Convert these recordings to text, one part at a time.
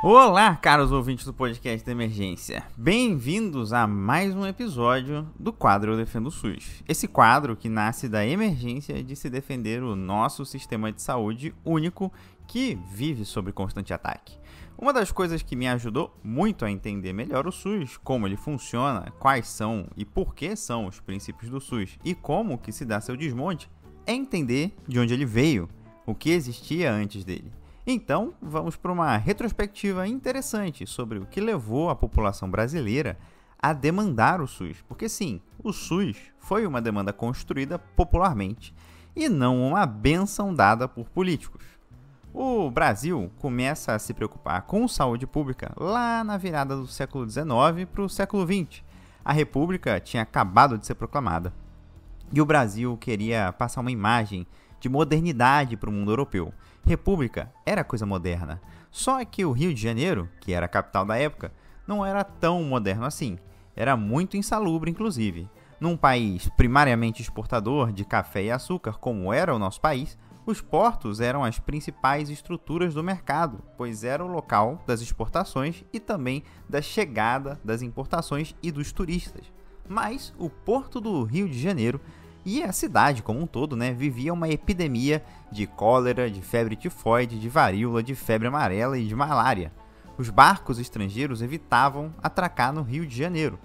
Olá, caros ouvintes do podcast da Emergência. Bem-vindos a mais um episódio do quadro Eu Defendo o SUS. Esse quadro que nasce da emergência de se defender o nosso sistema de saúde único que vive sob constante ataque. Uma das coisas que me ajudou muito a entender melhor o SUS, como ele funciona, quais são e por que são os princípios do SUS e como que se dá seu desmonte, é entender de onde ele veio, o que existia antes dele. Então, vamos para uma retrospectiva interessante sobre o que levou a população brasileira a demandar o SUS. Porque sim, o SUS foi uma demanda construída popularmente e não uma bênção dada por políticos. O Brasil começa a se preocupar com saúde pública lá na virada do século XIX para o século XX. A República tinha acabado de ser proclamada e o Brasil queria passar uma imagem de modernidade para o mundo europeu. República era coisa moderna, só que o Rio de Janeiro, que era a capital da época, não era tão moderno assim. Era muito insalubre, inclusive. Num país primariamente exportador de café e açúcar, como era o nosso país, os portos eram as principais estruturas do mercado, pois era o local das exportações e também da chegada das importações e dos turistas. Mas o porto do Rio de Janeiro e a cidade como um todo, vivia uma epidemia de cólera, de febre tifoide, de varíola, de febre amarela e de malária. Os barcos estrangeiros evitavam atracar no Rio de Janeiro.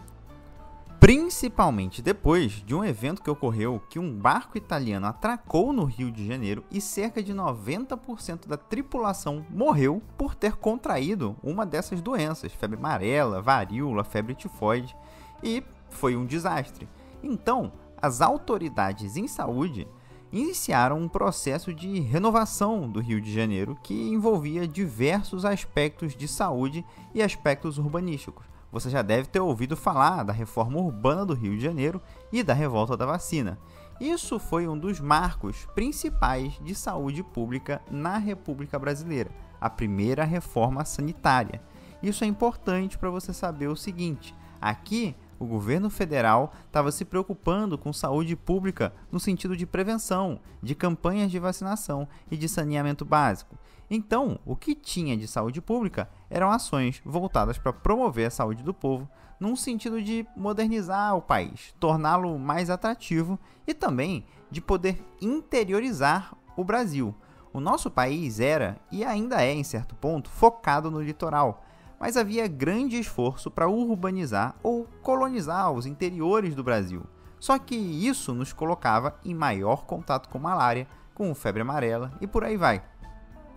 Principalmente depois de um evento que ocorreu que um barco italiano atracou no Rio de Janeiro e cerca de 90% da tripulação morreu por ter contraído uma dessas doenças, febre amarela, varíola, febre tifoide, e foi um desastre. Então, as autoridades em saúde iniciaram um processo de renovação do Rio de Janeiro que envolvia diversos aspectos de saúde e aspectos urbanísticos. Você já deve ter ouvido falar da reforma urbana do Rio de Janeiro e da revolta da vacina. Isso foi um dos marcos principais de saúde pública na República Brasileira, a primeira reforma sanitária. Isso é importante para você saber o seguinte: aqui o governo federal estava se preocupando com saúde pública no sentido de prevenção, de campanhas de vacinação e de saneamento básico. Então, o que tinha de saúde pública eram ações voltadas para promover a saúde do povo, num sentido de modernizar o país, torná-lo mais atrativo e também de poder interiorizar o Brasil. O nosso país era, e ainda é em certo ponto, focado no litoral, mas havia grande esforço para urbanizar ou colonizar os interiores do Brasil. Só que isso nos colocava em maior contato com malária, com febre amarela e por aí vai.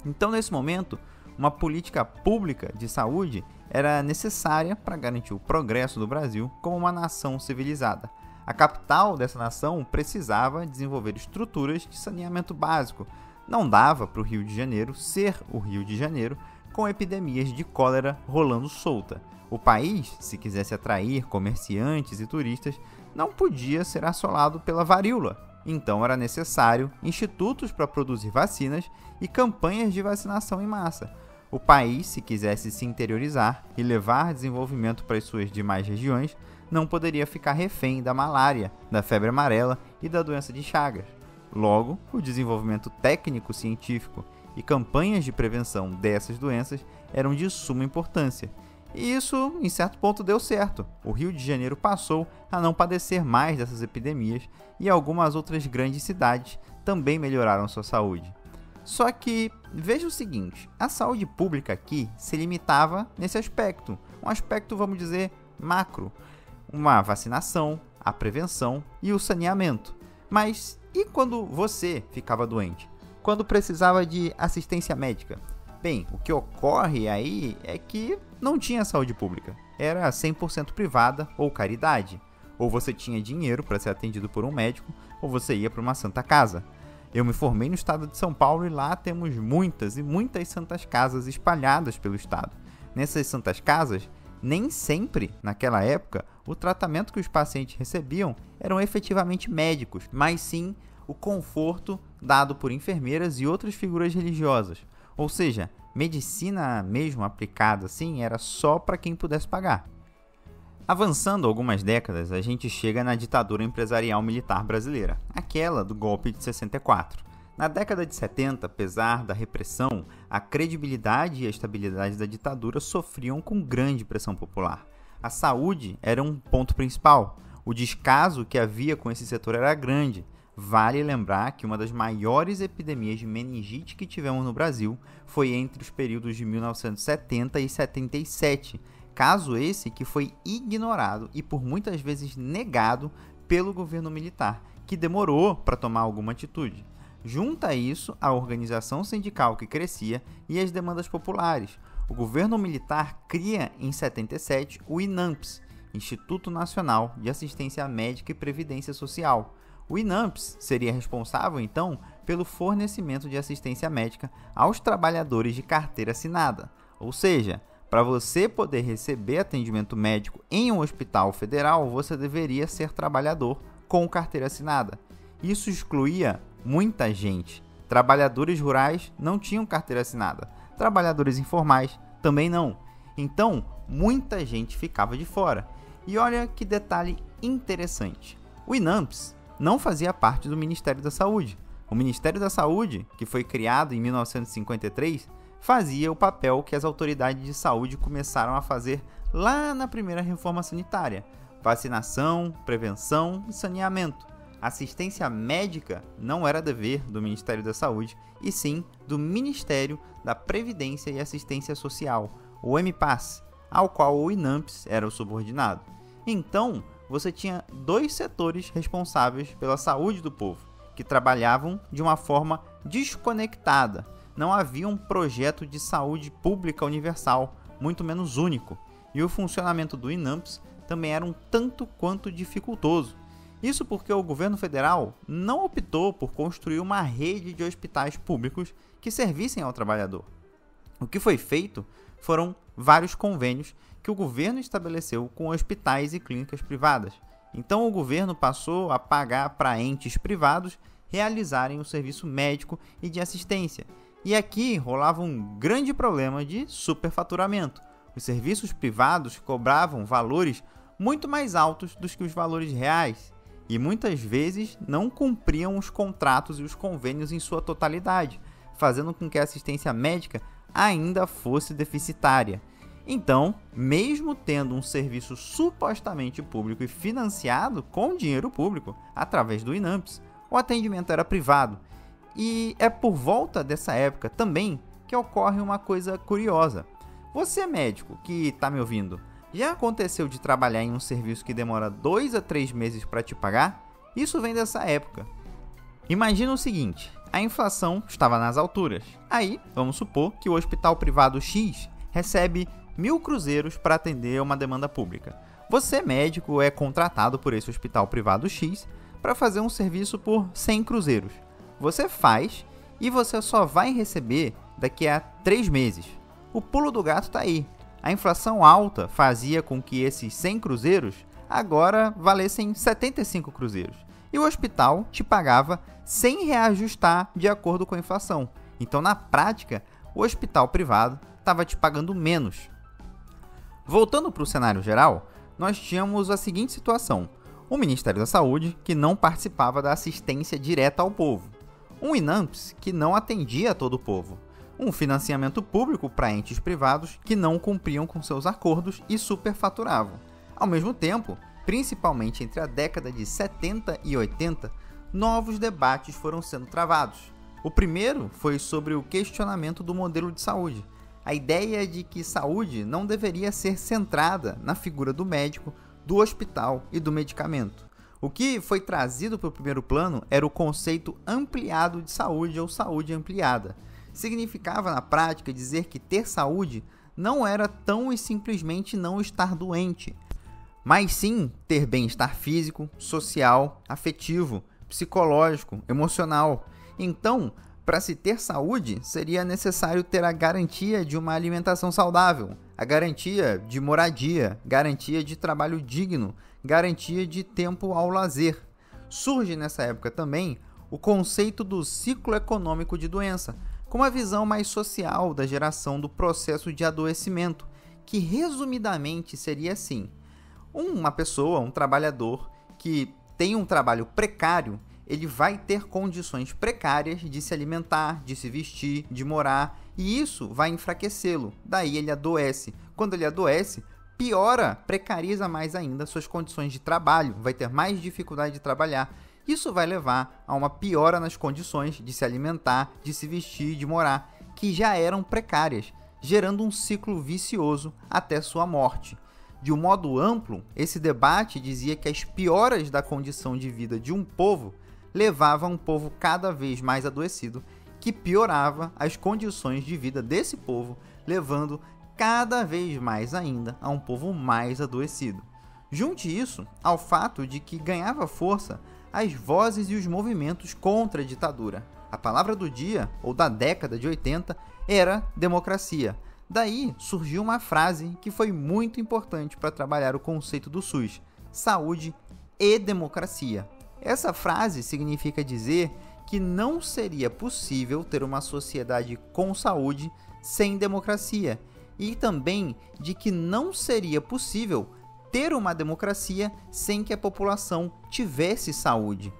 Então, nesse momento, uma política pública de saúde era necessária para garantir o progresso do Brasil como uma nação civilizada. A capital dessa nação precisava desenvolver estruturas de saneamento básico. Não dava para o Rio de Janeiro ser o Rio de Janeiro, com epidemias de cólera rolando solta. O país, se quisesse atrair comerciantes e turistas, não podia ser assolado pela varíola. Então era necessário institutos para produzir vacinas e campanhas de vacinação em massa. O país, se quisesse se interiorizar e levar desenvolvimento para as suas demais regiões, não poderia ficar refém da malária, da febre amarela e da doença de Chagas. Logo, o desenvolvimento técnico-científico e campanhas de prevenção dessas doenças eram de suma importância. E isso, em certo ponto, deu certo. O Rio de Janeiro passou a não padecer mais dessas epidemias e algumas outras grandes cidades também melhoraram sua saúde. Só que, veja o seguinte, a saúde pública aqui se limitava nesse aspecto, um aspecto, vamos dizer, macro, uma vacinação, a prevenção e o saneamento. Mas e quando você ficava doente? Quando precisava de assistência médica? Bem, o que ocorre aí é que não tinha saúde pública. Era 100% privada ou caridade. Ou você tinha dinheiro para ser atendido por um médico, ou você ia para uma santa casa. Eu me formei no estado de São Paulo e lá temos muitas e muitas santas casas espalhadas pelo estado. Nessas santas casas, nem sempre, naquela época, o tratamento que os pacientes recebiam eram efetivamente médicos, mas sim o conforto dado por enfermeiras e outras figuras religiosas. Ou seja, medicina mesmo aplicada assim era só para quem pudesse pagar. Avançando algumas décadas, a gente chega na ditadura empresarial militar brasileira, aquela do golpe de 64. Na década de 70, apesar da repressão, a credibilidade e a estabilidade da ditadura sofriam com grande pressão popular. A saúde era um ponto principal. O descaso que havia com esse setor era grande. Vale lembrar que uma das maiores epidemias de meningite que tivemos no Brasil foi entre os períodos de 1970 e 77, caso esse que foi ignorado e por muitas vezes negado pelo governo militar, que demorou para tomar alguma atitude. Junta a isso a organização sindical que crescia e as demandas populares. O governo militar cria em 77 o INAMPS, Instituto Nacional de Assistência Médica e Previdência Social. O INAMPS seria responsável, então, pelo fornecimento de assistência médica aos trabalhadores de carteira assinada. Ou seja, para você poder receber atendimento médico em um hospital federal, você deveria ser trabalhador com carteira assinada. Isso excluía muita gente. Trabalhadores rurais não tinham carteira assinada. Trabalhadores informais também não. Então, muita gente ficava de fora. E olha que detalhe interessante. O INAMPS não fazia parte do Ministério da Saúde. O Ministério da Saúde, que foi criado em 1953, fazia o papel que as autoridades de saúde começaram a fazer lá na primeira reforma sanitária: vacinação, prevenção e saneamento. Assistência médica não era dever do Ministério da Saúde, e sim do Ministério da Previdência e Assistência Social, o MPAS, ao qual o INAMPS era o subordinado. Então, você tinha dois setores responsáveis pela saúde do povo, que trabalhavam de uma forma desconectada. Não havia um projeto de saúde pública universal, muito menos único, e o funcionamento do INAMPS também era um tanto quanto dificultoso. Isso porque o governo federal não optou por construir uma rede de hospitais públicos que servissem ao trabalhador. O que foi feito foram vários convênios que o governo estabeleceu com hospitais e clínicas privadas. Então o governo passou a pagar para entes privados realizarem o serviço médico e de assistência. E aqui rolava um grande problema de superfaturamento. Os serviços privados cobravam valores muito mais altos do que os valores reais e muitas vezes não cumpriam os contratos e os convênios em sua totalidade, fazendo com que a assistência médica ainda fosse deficitária. Então, mesmo tendo um serviço supostamente público e financiado com dinheiro público, através do INAMPS, o atendimento era privado. E é por volta dessa época também que ocorre uma coisa curiosa. Você, médico que está me ouvindo, já aconteceu de trabalhar em um serviço que demora 2 a 3 meses para te pagar? Isso vem dessa época. Imagina o seguinte: a inflação estava nas alturas. Aí, vamos supor que o hospital privado X recebe 1.000 cruzeiros para atender uma demanda pública. Você, médico, é contratado por esse hospital privado X para fazer um serviço por 100 cruzeiros. Você faz e você só vai receber daqui a 3 meses. O pulo do gato está aí. A inflação alta fazia com que esses 100 cruzeiros agora valessem 75 cruzeiros. E o hospital te pagava sem reajustar de acordo com a inflação. Então, na prática, o hospital privado estava te pagando menos. Voltando para o cenário geral, nós tínhamos a seguinte situação: o Ministério da Saúde, que não participava da assistência direta ao povo, um INAMPS, que não atendia a todo o povo, um financiamento público para entes privados que não cumpriam com seus acordos e superfaturavam. Ao mesmo tempo, principalmente entre a década de 70 e 80, novos debates foram sendo travados. O primeiro foi sobre o questionamento do modelo de saúde. A ideia de que saúde não deveria ser centrada na figura do médico, do hospital e do medicamento. O que foi trazido para o primeiro plano era o conceito ampliado de saúde ou saúde ampliada. Significava na prática dizer que ter saúde não era tão e simplesmente não estar doente, mas sim ter bem-estar físico, social, afetivo, psicológico, emocional. Então, para se ter saúde, seria necessário ter a garantia de uma alimentação saudável, a garantia de moradia, garantia de trabalho digno, garantia de tempo ao lazer. Surge nessa época também o conceito do ciclo econômico de doença, com uma visão mais social da geração do processo de adoecimento, que resumidamente seria assim: uma pessoa, um trabalhador que tem um trabalho precário, ele vai ter condições precárias de se alimentar, de se vestir, de morar, e isso vai enfraquecê-lo. Daí ele adoece. Quando ele adoece, piora, precariza mais ainda suas condições de trabalho, vai ter mais dificuldade de trabalhar. Isso vai levar a uma piora nas condições de se alimentar, de se vestir, de morar, que já eram precárias, gerando um ciclo vicioso até sua morte. De um modo amplo, esse debate dizia que as pioras da condição de vida de um povo levavam a um povo cada vez mais adoecido, que piorava as condições de vida desse povo, levando cada vez mais ainda a um povo mais adoecido. Junte isso ao fato de que ganhava força as vozes e os movimentos contra a ditadura. A palavra do dia, ou da década de 80, era democracia. Daí surgiu uma frase que foi muito importante para trabalhar o conceito do SUS: saúde e democracia. Essa frase significa dizer que não seria possível ter uma sociedade com saúde sem democracia, e também de que não seria possível ter uma democracia sem que a população tivesse saúde.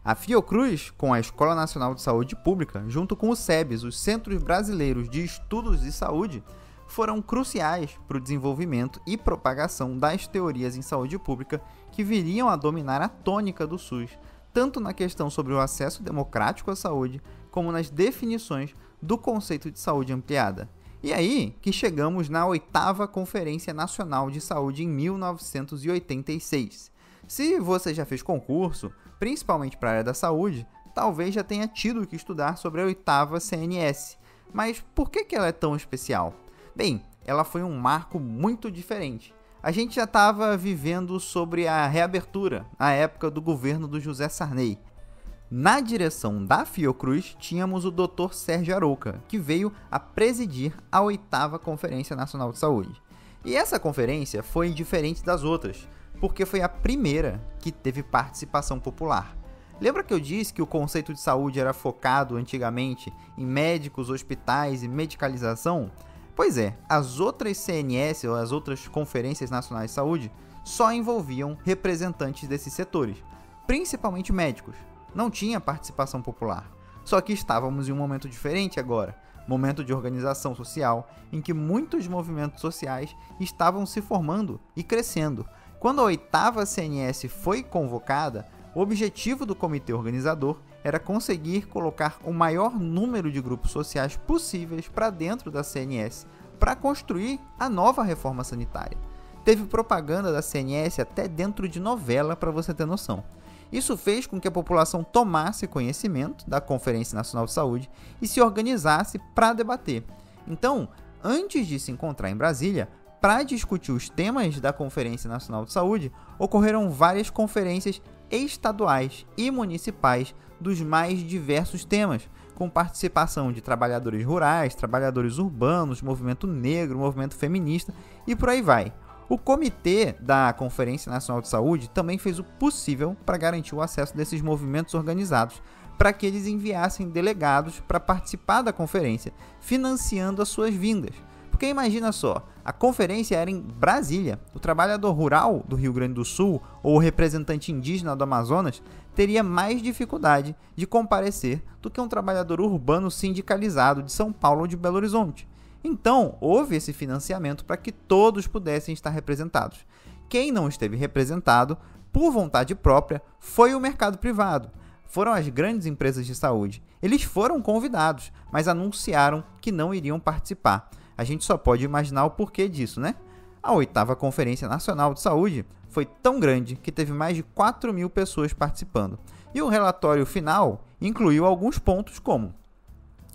A Fiocruz, com a Escola Nacional de Saúde Pública, junto com o SEBS, os Centros Brasileiros de Estudos de Saúde, foram cruciais para o desenvolvimento e propagação das teorias em saúde pública que viriam a dominar a tônica do SUS, tanto na questão sobre o acesso democrático à saúde, como nas definições do conceito de saúde ampliada. E aí que chegamos na 8ª Conferência Nacional de Saúde em 1986. Se você já fez concurso, principalmente para a área da saúde, talvez já tenha tido que estudar sobre a 8ª CNS. Mas por que ela é tão especial? Bem, ela foi um marco muito diferente. A gente já estava vivendo sobre a reabertura, na época do governo do José Sarney. Na direção da Fiocruz, tínhamos o Dr. Sérgio Arouca, que veio a presidir a 8ª Conferência Nacional de Saúde. E essa conferência foi diferente das outras, porque foi a primeira que teve participação popular. Lembra que eu disse que o conceito de saúde era focado antigamente em médicos, hospitais e medicalização? Pois é, as outras CNS ou as outras Conferências Nacionais de Saúde só envolviam representantes desses setores, principalmente médicos. Não tinha participação popular. Só que estávamos em um momento diferente agora, momento de organização social, em que muitos movimentos sociais estavam se formando e crescendo. Quando a 8ª CNS foi convocada, o objetivo do comitê organizador era conseguir colocar o maior número de grupos sociais possíveis para dentro da CNS, para construir a nova reforma sanitária. Teve propaganda da CNS até dentro de novela, para você ter noção. Isso fez com que a população tomasse conhecimento da Conferência Nacional de Saúde e se organizasse para debater. Então, antes de se encontrar em Brasília, para discutir os temas da Conferência Nacional de Saúde, ocorreram várias conferências estaduais e municipais dos mais diversos temas, com participação de trabalhadores rurais, trabalhadores urbanos, movimento negro, movimento feminista e por aí vai. O comitê da Conferência Nacional de Saúde também fez o possível para garantir o acesso desses movimentos organizados, para que eles enviassem delegados para participar da conferência, financiando as suas vindas. Porque imagina só, a conferência era em Brasília, o trabalhador rural do Rio Grande do Sul ou o representante indígena do Amazonas teria mais dificuldade de comparecer do que um trabalhador urbano sindicalizado de São Paulo ou de Belo Horizonte. Então, houve esse financiamento para que todos pudessem estar representados. Quem não esteve representado, por vontade própria, foi o mercado privado. Foram as grandes empresas de saúde. Eles foram convidados, mas anunciaram que não iriam participar. A gente só pode imaginar o porquê disso, né? A 8ª Conferência Nacional de Saúde foi tão grande que teve mais de 4.000 pessoas participando. E o relatório final incluiu alguns pontos como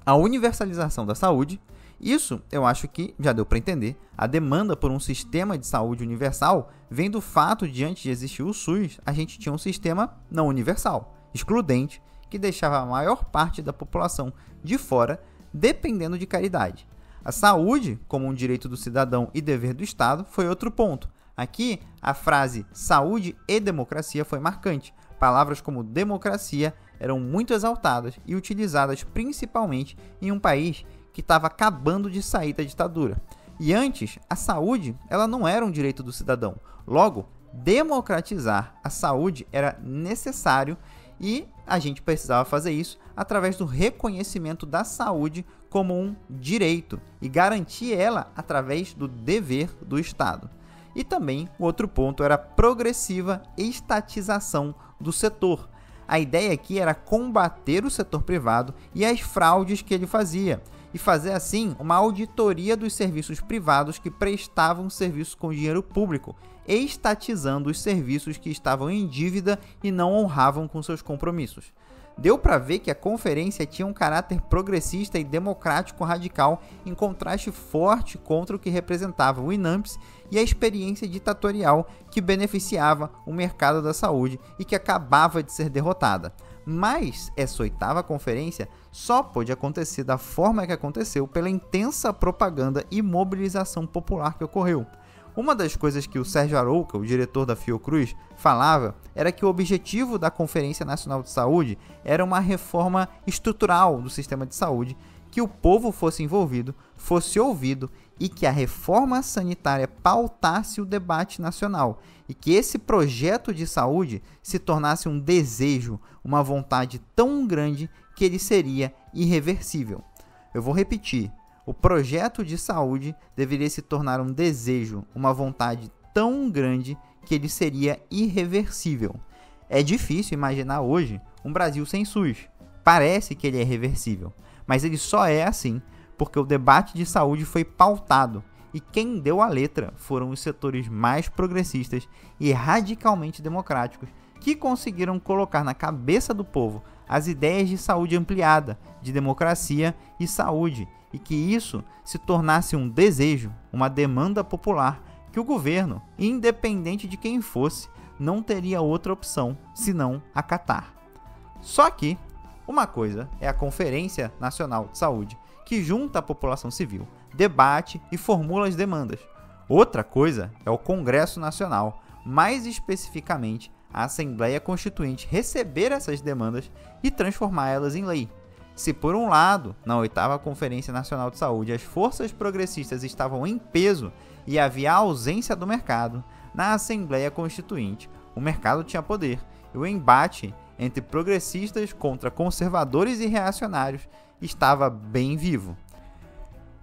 a universalização da saúde. Isso, eu acho que já deu para entender. A demanda por um sistema de saúde universal vem do fato de, antes de existir o SUS, a gente tinha um sistema não universal, excludente, que deixava a maior parte da população de fora, dependendo de caridade. A saúde, como um direito do cidadão e dever do Estado, foi outro ponto. Aqui, a frase saúde e democracia foi marcante. Palavras como democracia eram muito exaltadas e utilizadas principalmente em um país que estava acabando de sair da ditadura. E antes, a saúde ela não era um direito do cidadão. Logo, democratizar a saúde era necessário E a gente precisava fazer isso através do reconhecimento da saúde como um direito e garantir ela através do dever do Estado. E também o outro ponto era a progressiva estatização do setor. A ideia aqui era combater o setor privado e as fraudes que ele fazia, e fazer assim uma auditoria dos serviços privados que prestavam serviço com dinheiro público, estatizando os serviços que estavam em dívida e não honravam com seus compromissos. Deu para ver que a conferência tinha um caráter progressista e democrático radical, em contraste forte contra o que representava o INAMPS e a experiência ditatorial que beneficiava o mercado da saúde e que acabava de ser derrotada. Mas essa 8ª conferência só pôde acontecer da forma que aconteceu pela intensa propaganda e mobilização popular que ocorreu. Uma das coisas que o Sérgio Arouca, o diretor da Fiocruz, falava era que o objetivo da Conferência Nacional de Saúde era uma reforma estrutural do sistema de saúde, que o povo fosse envolvido, fosse ouvido e que a reforma sanitária pautasse o debate nacional e que esse projeto de saúde se tornasse um desejo, uma vontade tão grande que ele seria irreversível. Eu vou repetir. O projeto de saúde deveria se tornar um desejo, uma vontade tão grande que ele seria irreversível. É difícil imaginar hoje um Brasil sem SUS. Parece que ele é irreversível, mas ele só é assim porque o debate de saúde foi pautado e quem deu a letra foram os setores mais progressistas e radicalmente democráticos que conseguiram colocar na cabeça do povo as ideias de saúde ampliada, de democracia e saúde, e que isso se tornasse um desejo, uma demanda popular que o governo, independente de quem fosse, não teria outra opção senão acatar. Só que uma coisa é a Conferência Nacional de Saúde, que junta a população civil, debate e formula as demandas. Outra coisa é o Congresso Nacional, mais especificamente a Assembleia Constituinte, receber essas demandas e transformá-las em lei. Se por um lado, na 8ª Conferência Nacional de Saúde, as forças progressistas estavam em peso e havia ausência do mercado, na Assembleia Constituinte o mercado tinha poder e o embate entre progressistas contra conservadores e reacionários estava bem vivo.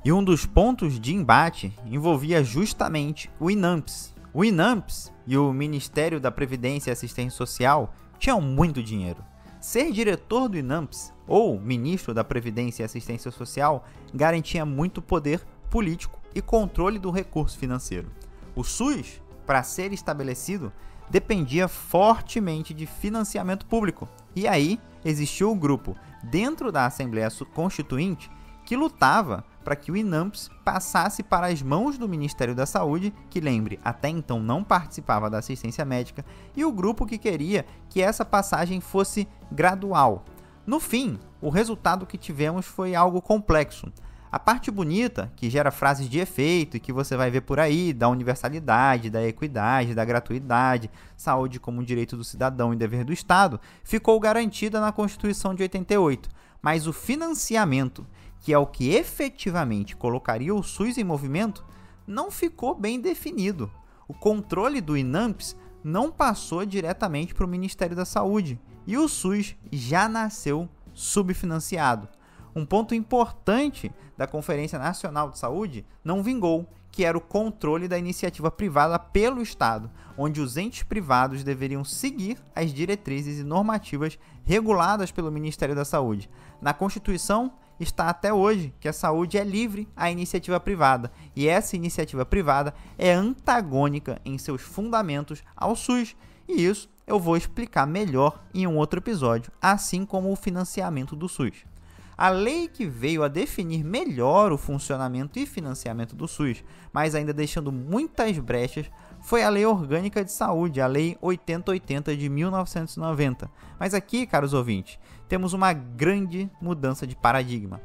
E um dos pontos de embate envolvia justamente o INAMPS. O INAMPS e o Ministério da Previdência e Assistência Social tinham muito dinheiro. Ser diretor do INAMPS ou ministro da Previdência e Assistência Social garantia muito poder político e controle do recurso financeiro. O SUS, para ser estabelecido, dependia fortemente de financiamento público. E aí existiu um grupo dentro da Assembleia Constituinte que lutava para que o INAMPS passasse para as mãos do Ministério da Saúde, que, lembre, até então não participava da assistência médica, e o grupo que queria que essa passagem fosse gradual. No fim, o resultado que tivemos foi algo complexo. A parte bonita, que gera frases de efeito e que você vai ver por aí, da universalidade, da equidade, da gratuidade, saúde como direito do cidadão e dever do Estado, ficou garantida na Constituição de 88. Mas o financiamento, que é o que efetivamente colocaria o SUS em movimento, não ficou bem definido. O controle do INAMPS não passou diretamente para o Ministério da Saúde e o SUS já nasceu subfinanciado. Um ponto importante da Conferência Nacional de Saúde não vingou, que era o controle da iniciativa privada pelo Estado, onde os entes privados deveriam seguir as diretrizes e normativas reguladas pelo Ministério da Saúde. Na Constituição está até hoje que a saúde é livre à iniciativa privada, e essa iniciativa privada é antagônica em seus fundamentos ao SUS, e isso eu vou explicar melhor em um outro episódio, assim como o financiamento do SUS. A lei que veio a definir melhor o funcionamento e financiamento do SUS, mas ainda deixando muitas brechas, foi a Lei Orgânica de Saúde, a Lei 8080 de 1990. Mas aqui, caros ouvintes, temos uma grande mudança de paradigma.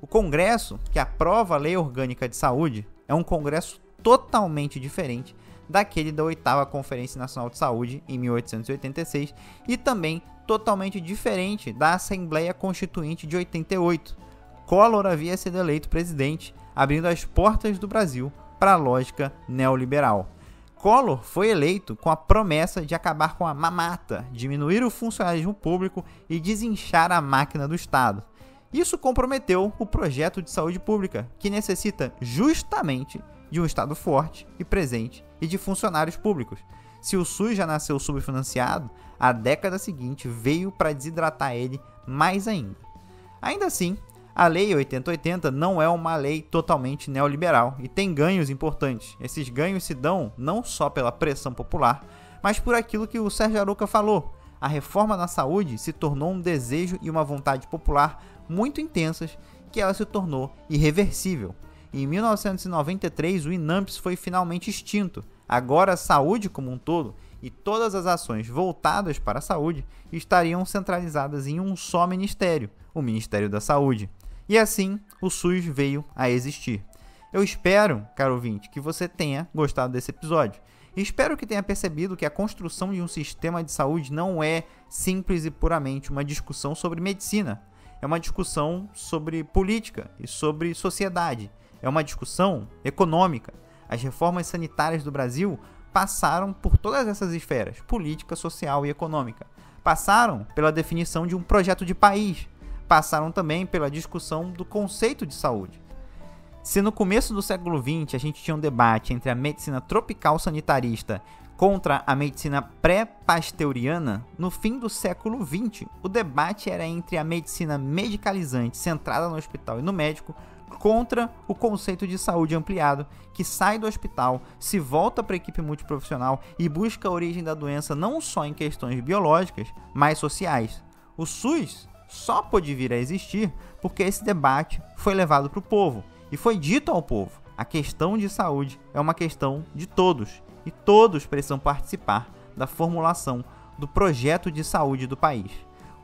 O Congresso que aprova a Lei Orgânica de Saúde é um Congresso totalmente diferente daquele da 8ª Conferência Nacional de Saúde, em 1886, e também totalmente diferente da Assembleia Constituinte de 88. Collor havia sido eleito presidente, abrindo as portas do Brasil para a lógica neoliberal. Collor foi eleito com a promessa de acabar com a mamata, diminuir o funcionalismo público e desinchar a máquina do Estado. Isso comprometeu o projeto de saúde pública, que necessita justamente de um Estado forte e presente e de funcionários públicos. Se o SUS já nasceu subfinanciado, a década seguinte veio para desidratar ele mais ainda. Ainda assim, a Lei 8080 não é uma lei totalmente neoliberal e tem ganhos importantes. Esses ganhos se dão não só pela pressão popular, mas por aquilo que o Sérgio Arouca falou. A reforma na saúde se tornou um desejo e uma vontade popular muito intensas, que ela se tornou irreversível. Em 1993, o INAMPS foi finalmente extinto. Agora, a saúde como um todo e todas as ações voltadas para a saúde estariam centralizadas em um só ministério, o Ministério da Saúde. E assim, o SUS veio a existir. Eu espero, caro ouvinte, que você tenha gostado desse episódio. E espero que tenha percebido que a construção de um sistema de saúde não é simples e puramente uma discussão sobre medicina. É uma discussão sobre política e sobre sociedade. É uma discussão econômica. As reformas sanitárias do Brasil passaram por todas essas esferas, política, social e econômica. Passaram pela definição de um projeto de país. Passaram também pela discussão do conceito de saúde. Se no começo do século XX a gente tinha um debate entre a medicina tropical sanitarista contra a medicina pré-pasteuriana, no fim do século XX o debate era entre a medicina medicalizante centrada no hospital e no médico contra o conceito de saúde ampliado, que sai do hospital, se volta para a equipe multiprofissional e busca a origem da doença não só em questões biológicas, mas sociais. O SUS só pôde vir a existir porque esse debate foi levado para o povo e foi dito ao povo: a questão de saúde é uma questão de todos e todos precisam participar da formulação do projeto de saúde do país.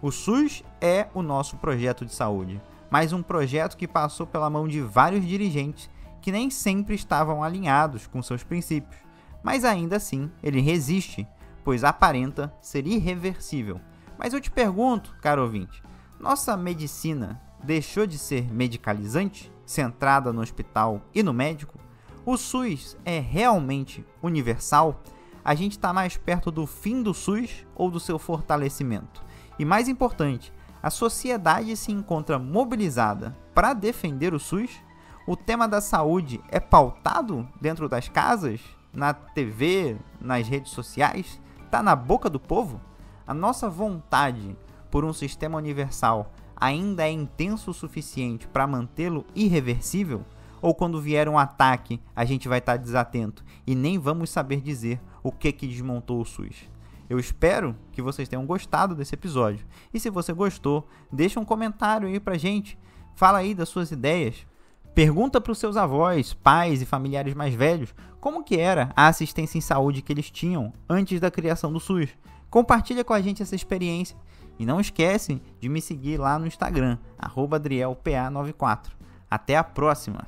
O SUS é o nosso projeto de saúde, mas um projeto que passou pela mão de vários dirigentes que nem sempre estavam alinhados com seus princípios, mas ainda assim ele resiste, pois aparenta ser irreversível. Mas eu te pergunto, caro ouvinte, nossa medicina deixou de ser medicalizante, centrada no hospital e no médico? O SUS é realmente universal? A gente está mais perto do fim do SUS ou do seu fortalecimento? E mais importante, a sociedade se encontra mobilizada para defender o SUS? O tema da saúde é pautado dentro das casas, na TV, nas redes sociais? Está na boca do povo? A nossa vontade por um sistema universal ainda é intenso o suficiente para mantê-lo irreversível? Ou quando vier um ataque, a gente vai estar desatento e nem vamos saber dizer o que desmontou o SUS? Eu espero que vocês tenham gostado desse episódio. E se você gostou, deixa um comentário aí pra gente. Fala aí das suas ideias. Pergunta para os seus avós, pais e familiares mais velhos como que era a assistência em saúde que eles tinham antes da criação do SUS. Compartilha com a gente essa experiência. E não esquece de me seguir lá no Instagram, @AdrielPA94. Até a próxima!